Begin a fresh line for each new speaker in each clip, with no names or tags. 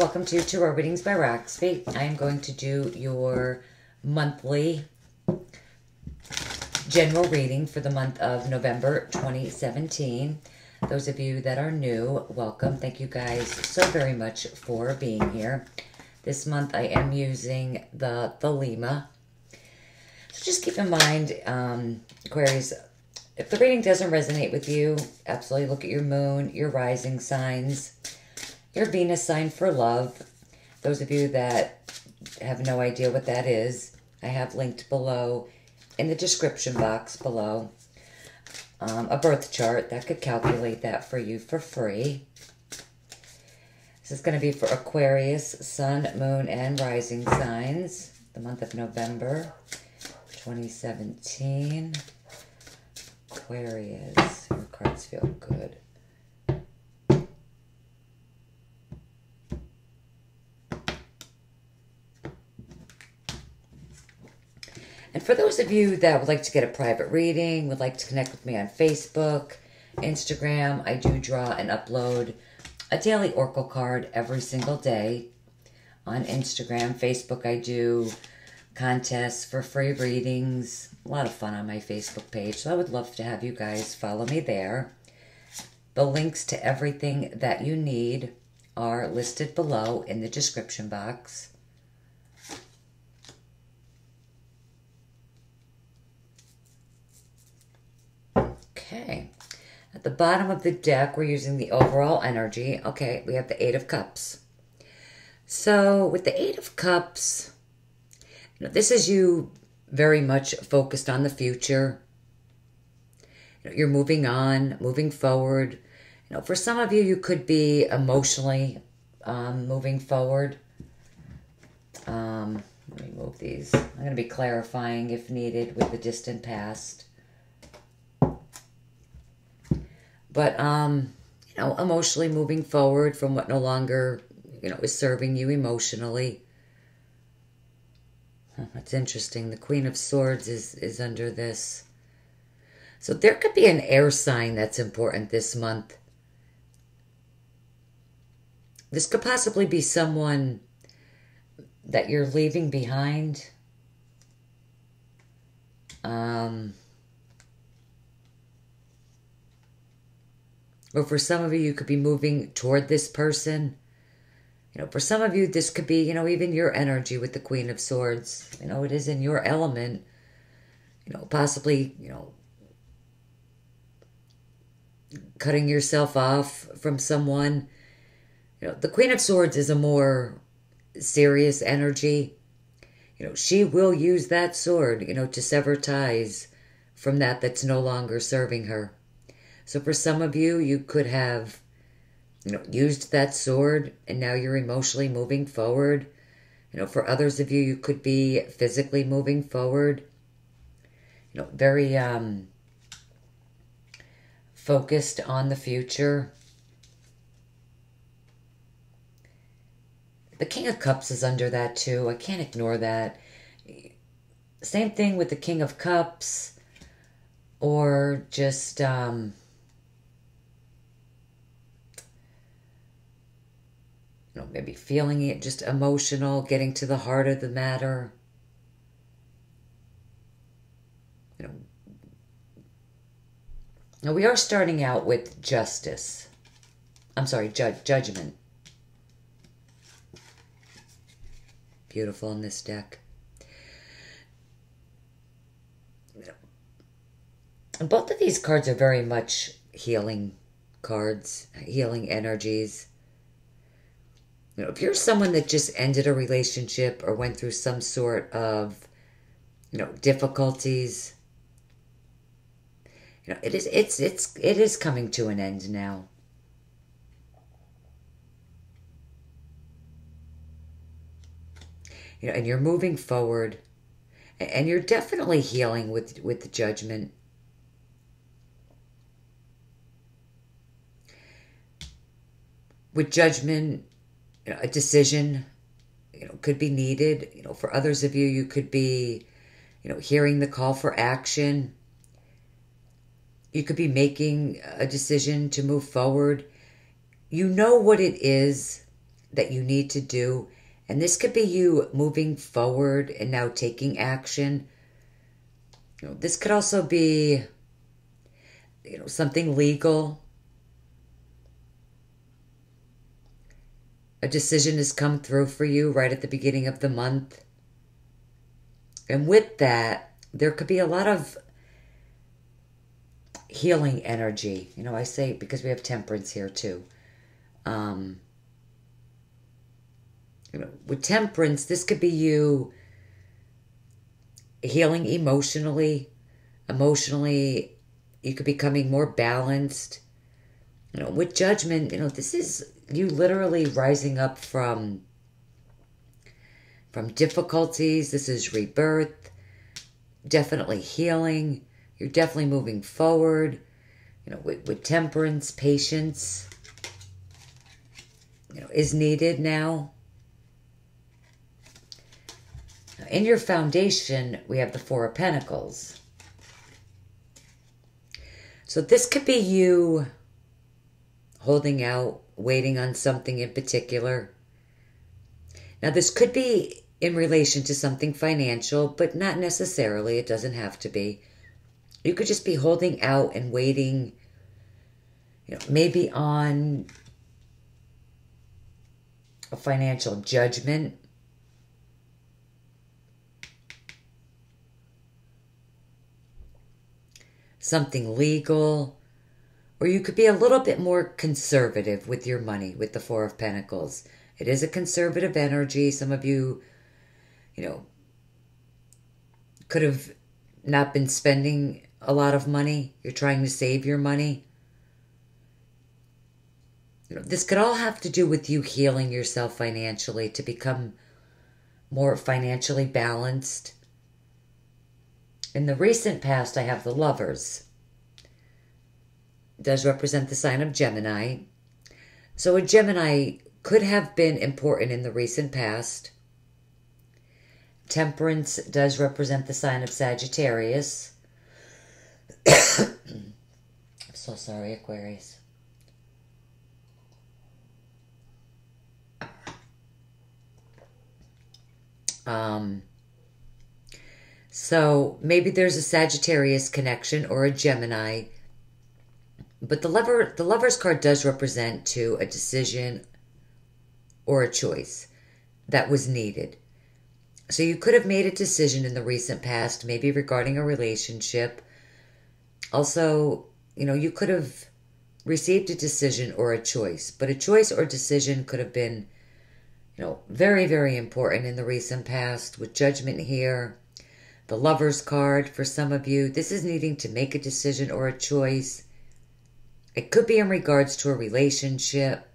welcome to Tarot Readings by Roxby. I am going to do your monthly general reading for the month of November 2017. Those of you that are new, welcome. Thank you guys so very much for being here. This month I am using the Lima. So just keep in mind, Aquarius, if the reading doesn't resonate with you, absolutely look at your moon, your rising signs, your Venus sign for love. Those of you that have no idea what that is, I have linked below in the description box below a birth chart that could calculate that for you for free. This is going to be for Aquarius, sun, moon, and rising signs, the month of November 2017. Aquarius, your cards feel good. And for those of you that would like to get a private reading, would like to connect with me on Facebook, Instagram, I do draw and upload a daily oracle card every single day. On Instagram, Facebook, I do contests for free readings. A lot of fun on my Facebook page. So I would love to have you guys follow me there. The links to everything that you need are listed below in the description box. Okay, at the bottom of the deck, we're using the overall energy. Okay, we have the Eight of Cups. So with the Eight of Cups, this is you very much focused on the future. You're moving on, moving forward. For some of you, you could be emotionally moving forward. Let me move these. I'm going to be clarifying if needed with the distant past. But, emotionally moving forward from what no longer, is serving you emotionally. That's interesting. The Queen of Swords is under this. So there could be an air sign that's important this month. This could possibly be someone that you're leaving behind. Or for some of you, you could be moving toward this person. For some of you, this could be, even your energy with the Queen of Swords. It is in your element. Possibly, cutting yourself off from someone. The Queen of Swords is a more serious energy. She will use that sword, to sever ties from that's no longer serving her. So for some of you, you could have, used that sword and now you're emotionally moving forward. For others of you, you could be physically moving forward. Very focused on the future. The King of Cups is under that too. I can't ignore that. Same thing with the King of Cups, or just maybe feeling it, just emotional, getting to the heart of the matter. Now we are starting out with justice. I'm sorry, judgment. Beautiful in this deck. And both of these cards are very much healing cards, healing energies. If you're someone that just ended a relationship or went through some sort of, difficulties, it is coming to an end now. And you're moving forward, and you're definitely healing with the judgment. With judgment, a decision, could be needed. For others of you, you could be, hearing the call for action. You could be making a decision to move forward. You know what it is that you need to do. And this could be you moving forward and now taking action. This could also be, something legal. A decision has come through for you right at the beginning of the month. And with that, there could be a lot of healing energy. I say because we have temperance here too. With temperance, this could be you healing emotionally. Emotionally, you could be becoming more balanced. With judgment, this is you literally rising up from difficulties. This is rebirth, definitely healing. You're definitely moving forward. With temperance, patience, is needed now. In your foundation, we have the Four of Pentacles. So this could be you holding out, waiting on something in particular. Now, this could be in relation to something financial, but not necessarily. It doesn't have to be. You could just be holding out and waiting, maybe on a financial judgment. Something legal. Or you could be a little bit more conservative with your money with the Four of Pentacles. It is a conservative energy. Some of you, could have not been spending a lot of money. You're trying to save your money. This could all have to do with you healing yourself financially to become more financially balanced. In the recent past, I have the Lovers. It does represent the sign of Gemini. So a Gemini could have been important in the recent past. Temperance does represent the sign of Sagittarius. I'm so sorry, Aquarius. So maybe there's a Sagittarius connection or a Gemini. But the Lover's card does represent to a decision or a choice that was needed. So you could have made a decision in the recent past, maybe regarding a relationship. Also, you could have received a decision or a choice. But a choice or decision could have been, very, very important in the recent past. With Judgment here, the Lover's card for some of you, this is needing to make a decision or a choice. It could be in regards to a relationship.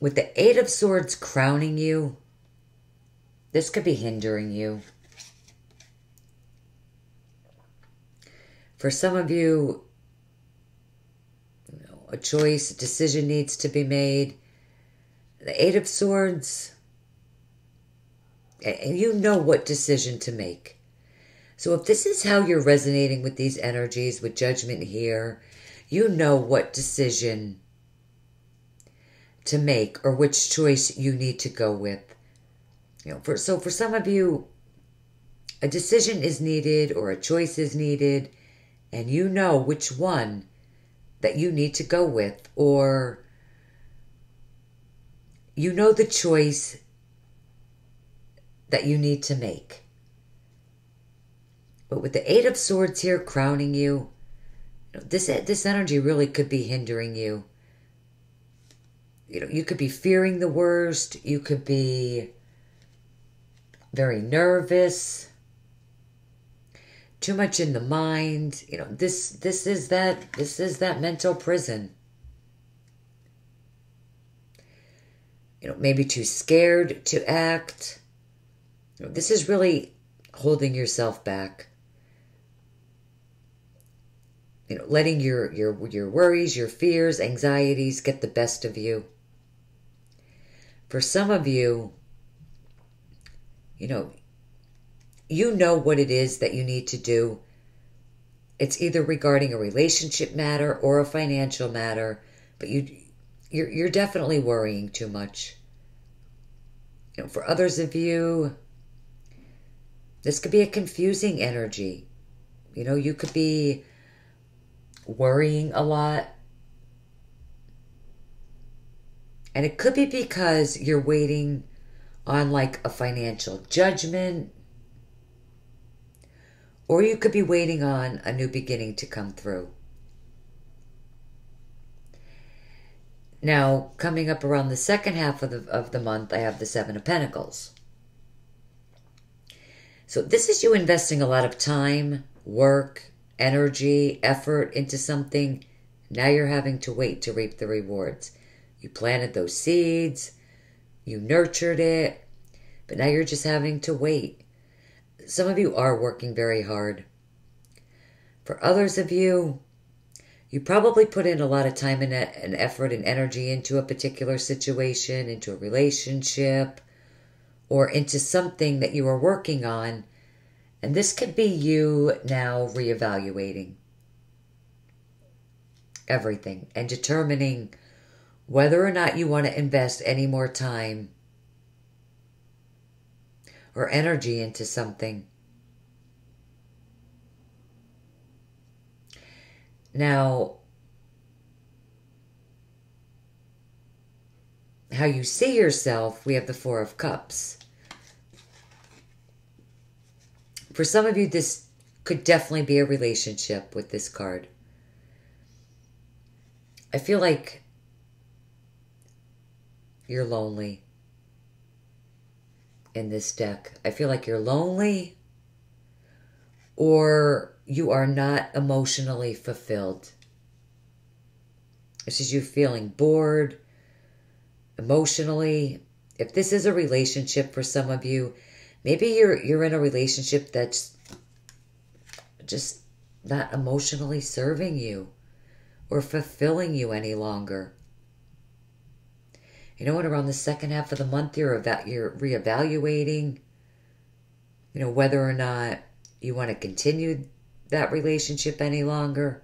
With the Eight of Swords crowning you, this could be hindering you. For some of you, a choice, a decision needs to be made. The Eight of Swords, and you know what decision to make. So if this is how you're resonating with these energies, with Judgment here, you know what decision to make or which choice you need to go with. So for some of you, a decision is needed or a choice is needed, and you know which one that you need to go with, or you know the choice that you need to make. But with the Eight of Swords here crowning you, this energy really could be hindering you. You could be fearing the worst. You could be very nervous. Too much in the mind. This is that mental prison. Maybe too scared to act. This is really holding yourself back. Letting your worries, your fears, anxieties get the best of you. For some of you, you know what it is that you need to do. It's either regarding a relationship matter or a financial matter, but you're definitely worrying too much. You know, for others of you, this could be a confusing energy. You know, you could be worrying a lot. And it could be because you're waiting on like a financial judgment. Or you could be waiting on a new beginning to come through. Now, coming up around the second half of the month, I have the Seven of Pentacles. So this is you investing a lot of time, work, energy, effort into something. Now you're having to wait to reap the rewards. You planted those seeds, you nurtured it, but now you're just having to wait. Some of you are working very hard. For others of you, you probably put in a lot of time and effort and energy into a particular situation, into a relationship, or into something that you are working on. And this could be you now reevaluating everything and determining whether or not you want to invest any more time or energy into something. Now, how you see yourself, we have the Four of Cups. For some of you, this could definitely be a relationship with this card. I feel like you're lonely in this deck. I feel like you're lonely, or you are not emotionally fulfilled. This is you feeling bored emotionally. If this is a relationship for some of you, maybe you're in a relationship that's just not emotionally serving you or fulfilling you any longer. You know, and around the second half of the month, you're reevaluating, you know, whether or not you want to continue that relationship any longer.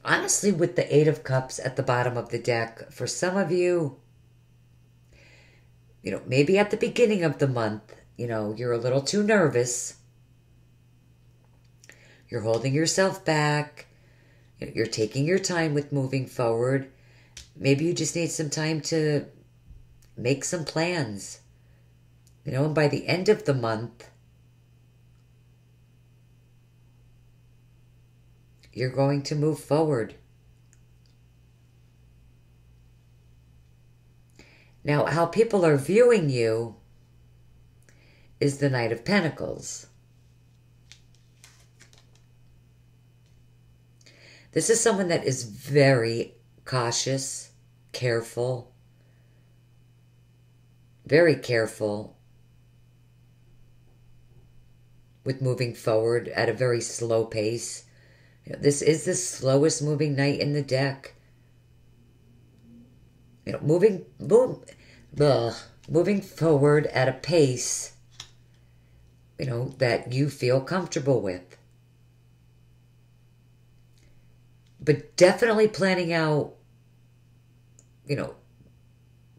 Honestly, with the Eight of Cups at the bottom of the deck, for some of you, you know, maybe at the beginning of the month, you know, you're a little too nervous. You're holding yourself back. You're taking your time with moving forward. Maybe you just need some time to make some plans. You know, and by the end of the month, you're going to move forward. Now, how people are viewing you is the Knight of Pentacles. This is someone that is very cautious, careful, very careful with moving forward at a very slow pace. You know, this is the slowest moving knight in the deck. You know, moving forward at a pace, you know, that you feel comfortable with. But definitely planning out, you know,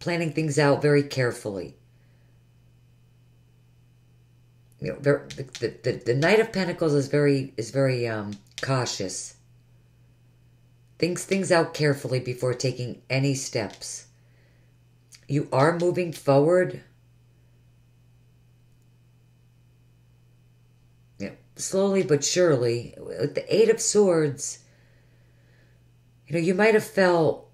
planning things out very carefully. You know, the Knight of Pentacles is very cautious. Thinks things out carefully before taking any steps. You are moving forward, you know, slowly but surely. With the Eight of Swords, you know, you might have felt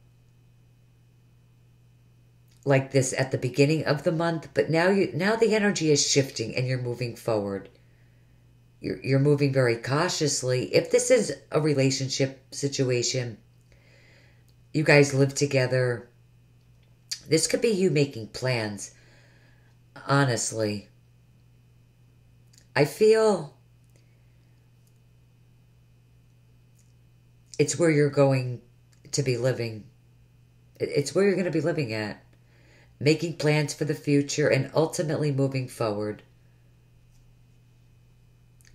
like this at the beginning of the month, but now the energy is shifting and you're moving forward. You're moving very cautiously. If this is a relationship situation, you guys live together, this could be you making plans. Honestly, I feel it's where you're going to be living. It's where you're going to be living at. Making plans for the future and ultimately moving forward.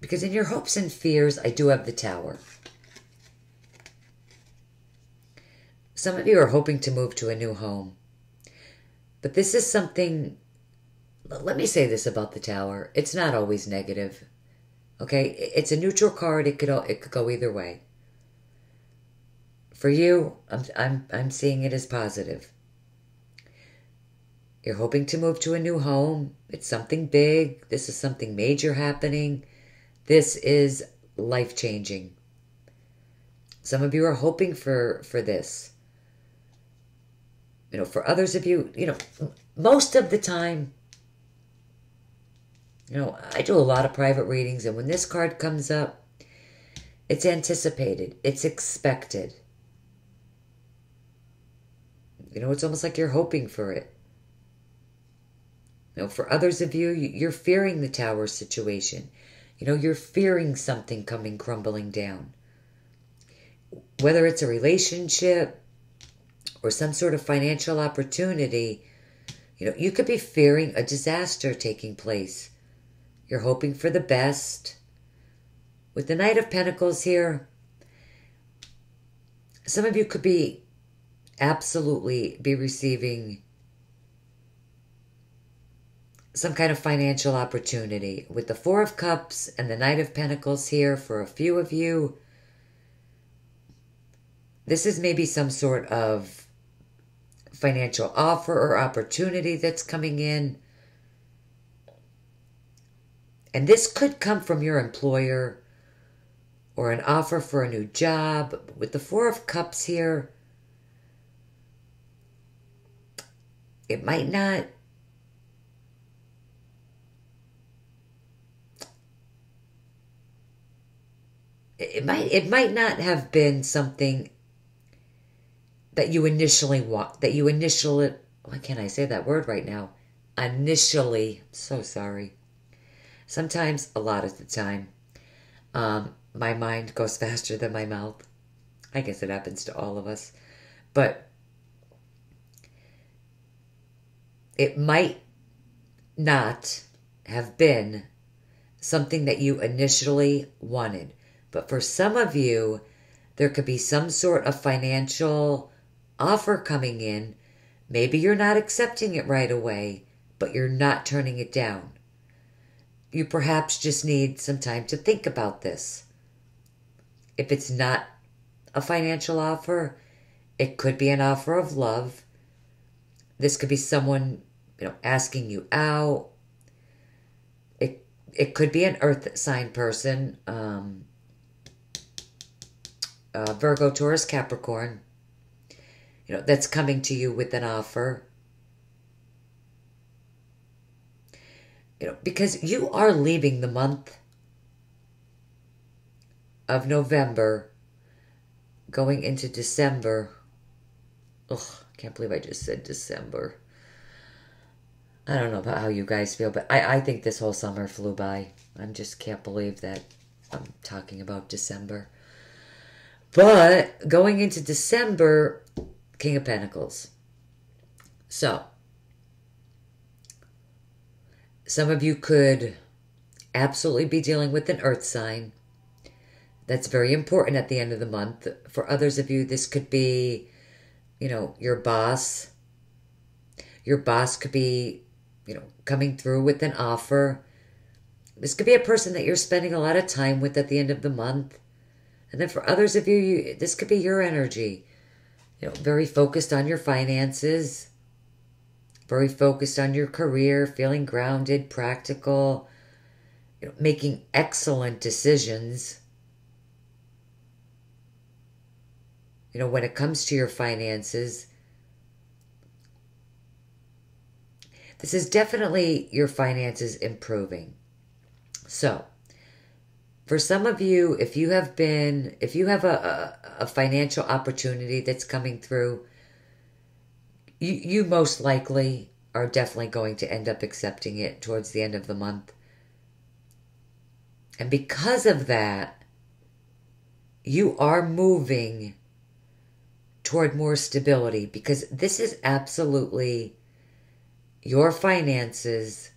Because in your hopes and fears, I do have the Tower. some of you are hoping to move to a new home. But this is something, let me say this about the Tower. It's not always negative. Okay? It's a neutral card. It could go either way. For you, I'm seeing it as positive. You're hoping to move to a new home. It's something big. This is something major happening. This is life-changing. Some of you are hoping for this. You know, for others of you, you know, most of the time, you know, I do a lot of private readings, and when this card comes up, it's anticipated. It's expected. You know, it's almost like you're hoping for it. You know, for others of you, you're fearing the Tower situation. You know, you're fearing something coming crumbling down. Whether it's a relationship or some sort of financial opportunity, you know, you could be fearing a disaster taking place. You're hoping for the best. With the Knight of Pentacles here, some of you could absolutely be receiving some kind of financial opportunity. With the Four of Cups and the Knight of Pentacles here, for a few of you, this is maybe some sort of financial offer or opportunity that's coming in. And this could come from your employer or an offer for a new job. With the Four of Cups here, it might not it might not have been something that you initially want, why can't I say that word right now? Initially, so sorry. Sometimes, a lot of the time, my mind goes faster than my mouth. I guess it happens to all of us. But it might not have been something that you initially wanted. But for some of you, there could be some sort of financial offer coming in. Maybe you're not accepting it right away, but you're not turning it down. You perhaps just need some time to think about this. If it's not a financial offer, it could be an offer of love. This could be someone, you know, asking you out. It could be an earth sign person, Virgo, Taurus, Capricorn, you know, that's coming to you with an offer. You know, because you are leaving the month of November, going into December. Ugh, I can't believe I just said December. I don't know about how you guys feel, but I think this whole summer flew by. I just can't believe that I'm talking about December. But going into December, King of Pentacles. So, some of you could absolutely be dealing with an earth sign. That's very important at the end of the month. For others of you, this could be, you know, your boss. Your boss could be, you know, coming through with an offer. This could be a person that you're spending a lot of time with at the end of the month. And then for others of you, this could be your energy. You know, very focused on your finances. Very focused on your career, feeling grounded, practical, you know, making excellent decisions. You know, when it comes to your finances, this is definitely your finances improving. So, for some of you, if you have a financial opportunity that's coming through, you most likely are definitely going to end up accepting it towards the end of the month. And because of that, you are moving toward more stability, because this is absolutely your finances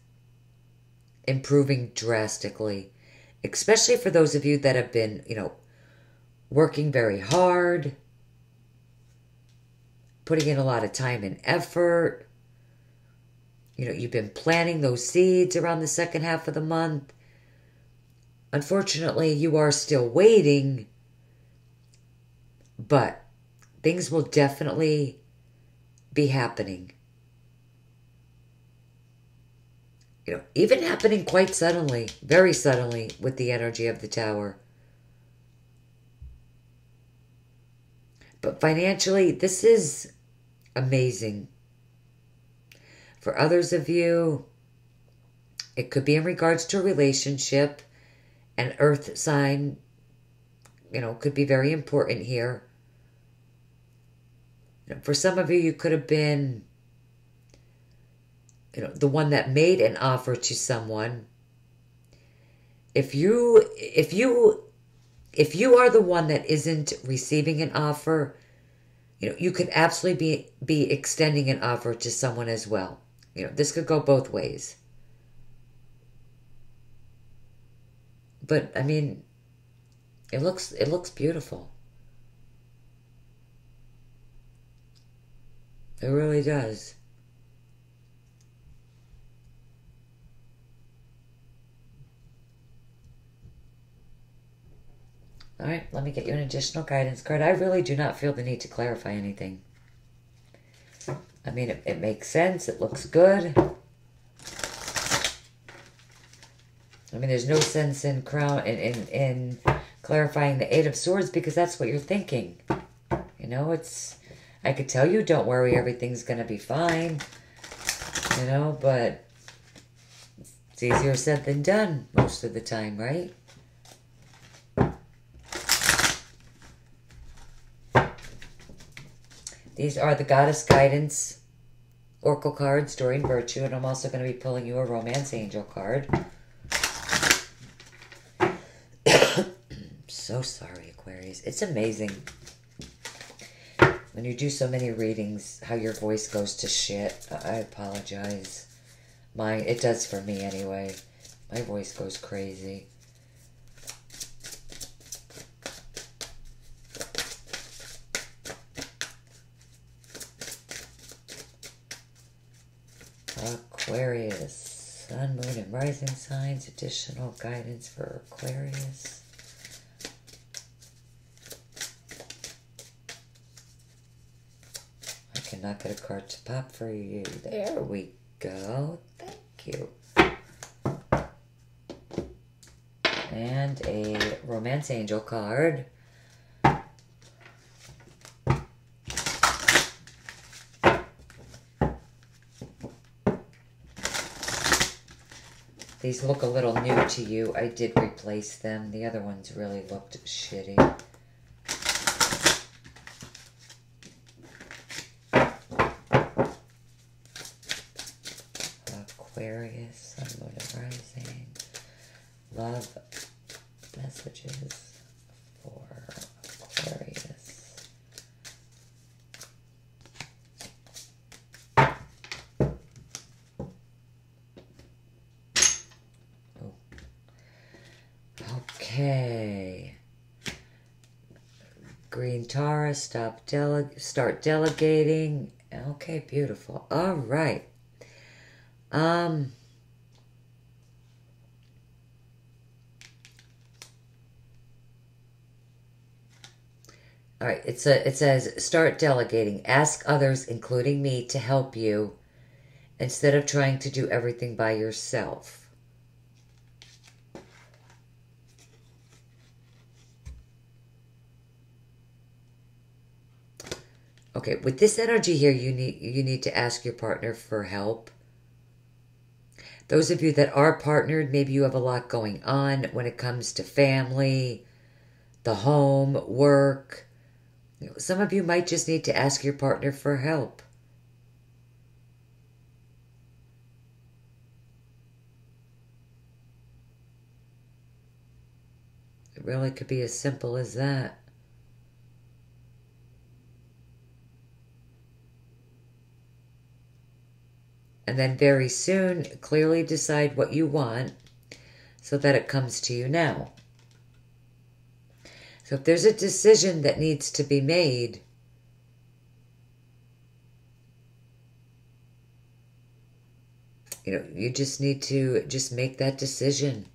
improving drastically, especially for those of you that have been, you know, working very hard, putting in a lot of time and effort. You know, you've been planting those seeds around the second half of the month. Unfortunately, you are still waiting, but things will definitely be happening. You know, even happening quite suddenly, very suddenly with the energy of the Tower. But financially, this is amazing. For others of you, it could be in regards to a relationship. An earth sign, you know, could be very important here. For some of you, you could have been, you know, the one that made an offer to someone. If you are the one that isn't receiving an offer, you know, you could absolutely be extending an offer to someone as well. You know, this could go both ways. But I mean, it looks beautiful. It really does. All right, let me get you an additional guidance card. I really do not feel the need to clarify anything. I mean, it makes sense. It looks good. I mean, there's no sense in clarifying the Eight of Swords because that's what you're thinking. You know, I could tell you, don't worry, everything's going to be fine. You know, but it's easier said than done most of the time, right? These are the Goddess Guidance Oracle cards during Virtue, and I'm also going to be pulling you a Romance Angel card. So sorry, Aquarius. It's amazing when you do so many readings how your voice goes to shit. I apologize. It does for me anyway. My voice goes crazy. Aquarius, Sun, Moon, and Rising signs. Additional guidance for Aquarius. I cannot get a card to pop for you. There we go. Thank you. And a Romance Angel card. These look a little new to you. I did replace them. The other ones really looked shitty. Aquarius, Sun, Moon, and Rising. Love messages for Aquarius. Oh. Okay. Green Tara, start delegating. Okay, beautiful. All right. All right, it says, start delegating. Ask others, including me, to help you instead of trying to do everything by yourself. Okay, with this energy here, you need to ask your partner for help. Those of you that are partnered, maybe you have a lot going on when it comes to family, the home, work. Some of you might just need to ask your partner for help. It really could be as simple as that. And then very soon, clearly decide what you want so that it comes to you now. So if there's a decision that needs to be made, you just need to just make that decision.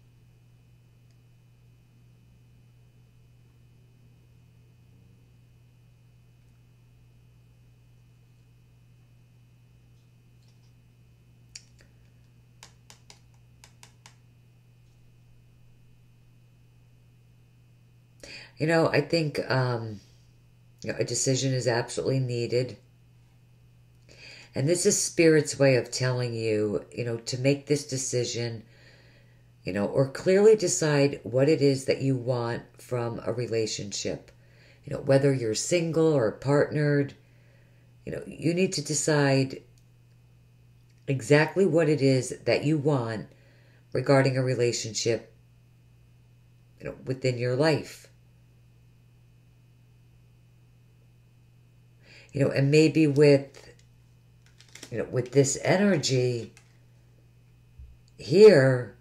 I think a decision is absolutely needed. And this is Spirit's way of telling you, to make this decision, or clearly decide what it is that you want from a relationship. Whether you're single or partnered, you need to decide exactly what it is that you want regarding a relationship, within your life. And maybe with this energy here,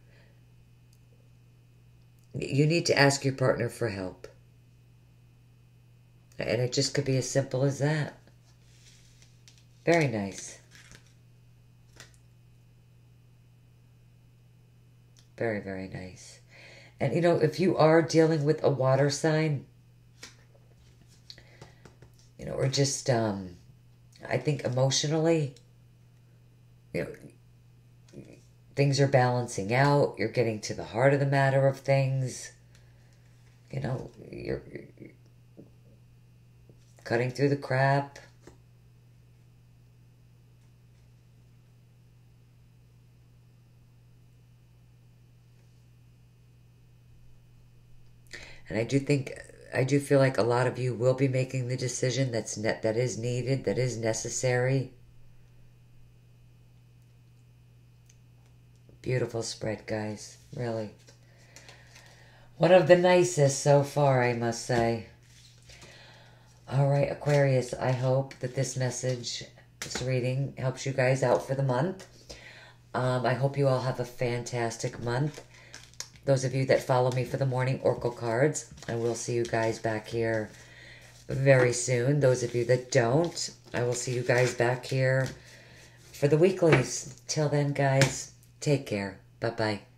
you need to ask your partner for help. And it just could be as simple as that. Very nice. Very, very nice. And, if you are dealing with a water sign, or just, I think emotionally, things are balancing out. You're getting to the heart of the matter of things. You're cutting through the crap. And I do feel like a lot of you will be making the decision that is needed, that is necessary. Beautiful spread, guys. Really. One of the nicest so far, I must say. All right, Aquarius, I hope that this message, this reading, helps you guys out for the month. I hope you all have a fantastic month. Those of you that follow me for the morning oracle cards, I will see you guys back here very soon. Those of you that don't, I will see you guys back here for the weeklies. Till then, guys, take care. Bye-bye.